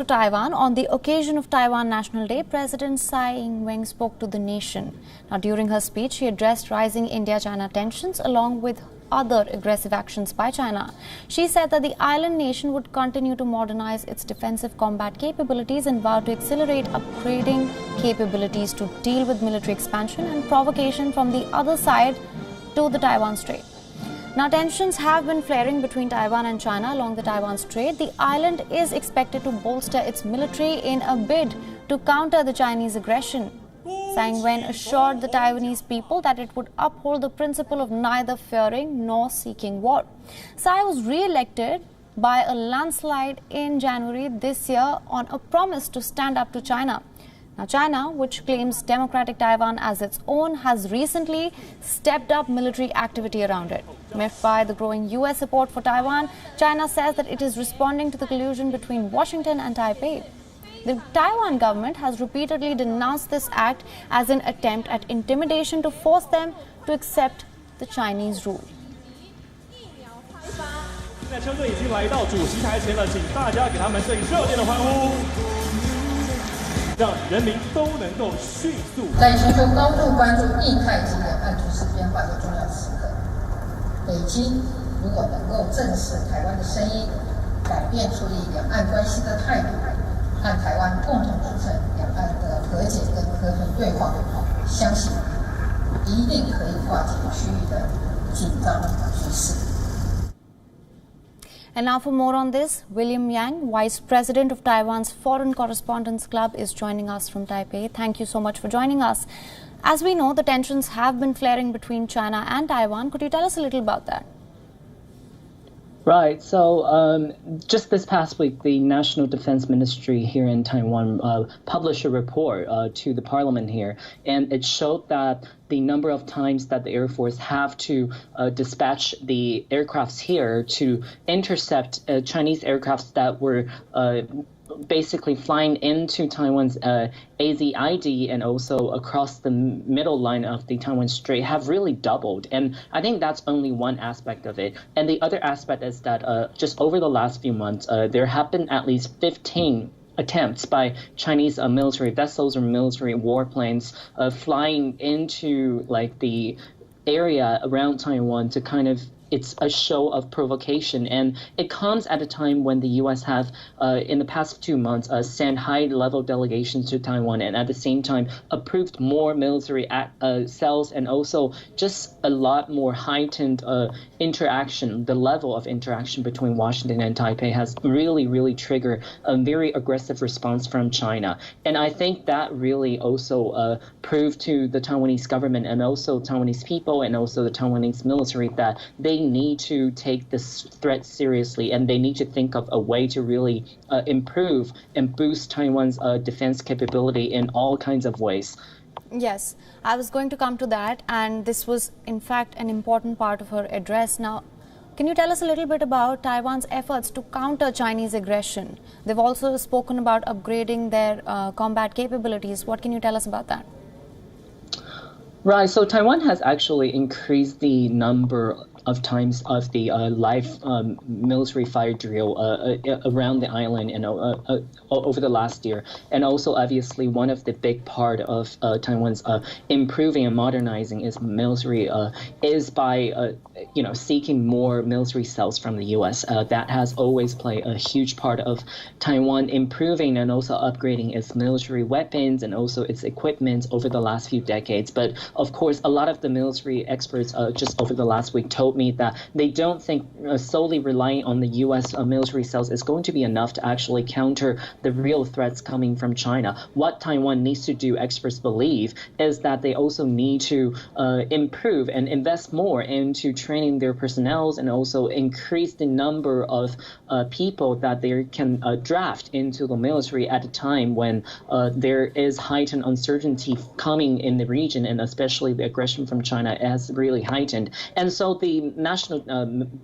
To Taiwan, on the occasion of Taiwan National Day, President Tsai Ing-wen spoke to the nation. Now, during her speech, she addressed rising India-China tensions along with other aggressive actions by China. She said that the island nation would continue to modernize its defensive combat capabilities and vow to accelerate upgrading capabilities to deal with military expansion and provocation from the other side to the Taiwan Strait. Now, tensions have been flaring between Taiwan and China along the Taiwan Strait. The island is expected to bolster its military in a bid to counter the Chinese aggression. Tsai Ing-wen assured the Taiwanese people that it would uphold the principle of neither fearing nor seeking war. Tsai was re-elected by a landslide in January this year on a promise to stand up to China. Now, China, which claims democratic Taiwan as its own, has recently stepped up military activity around it. Miffed by the growing U.S. support for Taiwan, China says that it is responding to the collusion between Washington and Taipei. The Taiwan government has repeatedly denounced this act as an attempt at intimidation to force them to accept the Chinese rule. 现在车队已经来到主席台前了，请大家给他们最热烈的欢呼。 让人民都能够迅速。在全球高度关注印太及两岸局势变化的重要时刻，北京如果能够正视台湾的声音，改变处理两岸关系的态度，和台湾共同组成两岸的和解跟和平对话，相信一定可以化解区域的紧张局势。 And now for more on this, William Yang, Vice President of Taiwan's Foreign Correspondence Club, is joining us from Taipei. Thank you so much for joining us. As we know, the tensions have been flaring between China and Taiwan. Could you tell us a little about that? Right. So just this past week, the National Defense Ministry here in Taiwan published a report to the parliament here, and it showed that the number of times that the Air Force have to dispatch the aircrafts here to intercept Chinese aircrafts that were basically flying into Taiwan's AZID and also across the middle line of the Taiwan Strait have really doubled. And I think that's only one aspect of it. And the other aspect is that just over the last few months, there have been at least 15 attempts by Chinese military vessels or military warplanes flying into like the area around Taiwan to kind of it's a show of provocation, and it comes at a time when the U.S. have, in the past 2 months, sent high-level delegations to Taiwan, and at the same time approved more military cells, and also just a lot more heightened interaction. The level of interaction between Washington and Taipei has really triggered a very aggressive response from China, and I think that really also proved to the Taiwanese government and also Taiwanese people and also the Taiwanese military that they need to take this threat seriously, and they need to think of a way to really improve and boost Taiwan's defense capability in all kinds of ways. Yes, I was going to come to that, and this was in fact an important part of her address. Now, can you tell us a little bit about Taiwan's efforts to counter Chinese aggression? They've also spoken about upgrading their combat capabilities. What can you tell us about that? Right, so Taiwan has actually increased the number of times of the live military fire drill around the island and over the last year. And also, obviously, one of the big part of Taiwan's improving and modernizing its military is by, seeking more military cells from the U.S. That has always played a huge part of Taiwan improving and also upgrading its military weapons and also its equipment over the last few decades. But, of course, a lot of the military experts just over the last week told me that they don't think solely relying on the U.S. Military cells is going to be enough to actually counter the real threats coming from China. What Taiwan needs to do, experts believe, is that they also need to improve and invest more into training their personnel and also increase the number of people that they can draft into the military at a time when there is heightened uncertainty coming in the region, and especially the aggression from China has really heightened. And so the National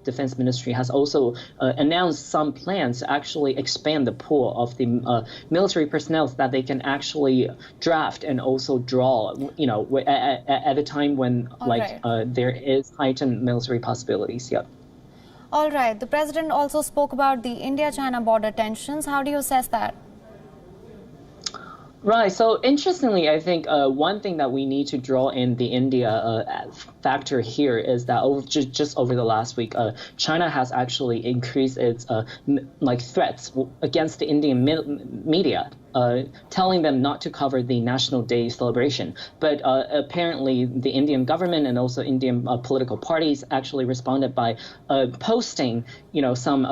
Defense Ministry has also announced some plans to actually expand the pool of the military personnel that they can actually draft and also draw, at a time when there is heightened military possibilities. Yeah. All right. The president also spoke about the India-China border tensions. How do you assess that? Right. So interestingly, I think one thing that we need to draw in the India factor here is that just over the last week, China has actually increased its threats against the Indian media. Telling them not to cover the National Day celebration. But apparently the Indian government and also Indian political parties actually responded by posting, some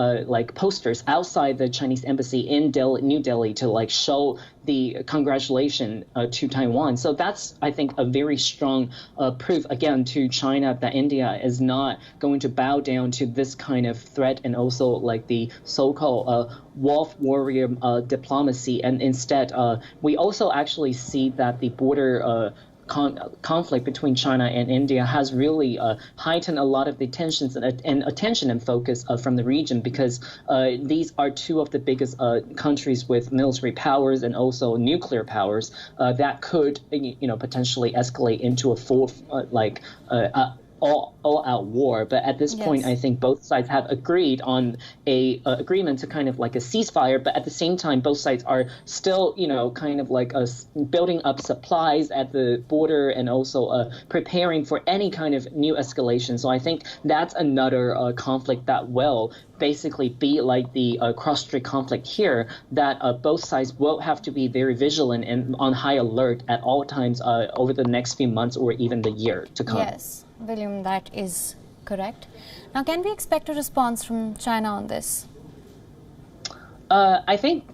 posters outside the Chinese embassy in New Delhi to show the congratulation to Taiwan. So that's, I think, a very strong proof, again, to China that India is not going to bow down to this kind of threat and also the so-called wolf warrior diplomacy. And instead, we also actually see that the border conflict between China and India has really heightened a lot of the tensions and attention and focus from the region, because these are two of the biggest countries with military powers and also nuclear powers that could, potentially escalate into a full all-out war. But at this point, I think both sides have agreed on a agreement to kind of a ceasefire. But at the same time, both sides are still, building up supplies at the border and also preparing for any kind of new escalation. So I think that's another conflict that will basically be like the cross-strait conflict here, that both sides will have to be very vigilant and on high alert at all times over the next few months or even the year to come. Yes, William, that is correct. Now, can we expect a response from China on this? I think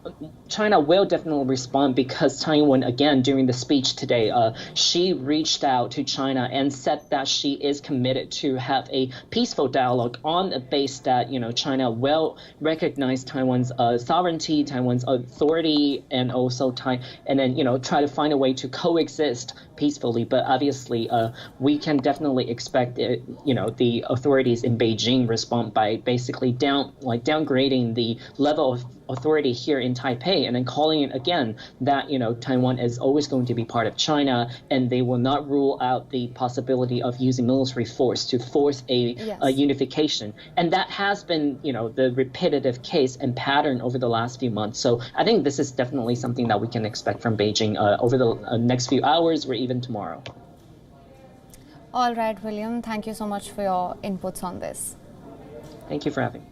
China will definitely respond, because Taiwan, again, during the speech today, she reached out to China and said that she is committed to have a peaceful dialogue on the base that, China will recognize Taiwan's sovereignty, Taiwan's authority, and also try to find a way to coexist peacefully. But obviously, we can definitely expect, the authorities in Beijing respond by basically downgrading the level of authority here in Taipei, and then calling it again that Taiwan is always going to be part of China, and they will not rule out the possibility of using military force to force a unification. And that has been the repetitive case and pattern over the last few months. So I think this is definitely something that we can expect from Beijing over the next few hours or even tomorrow. All right, William, thank you so much for your inputs on this. Thank you for having me.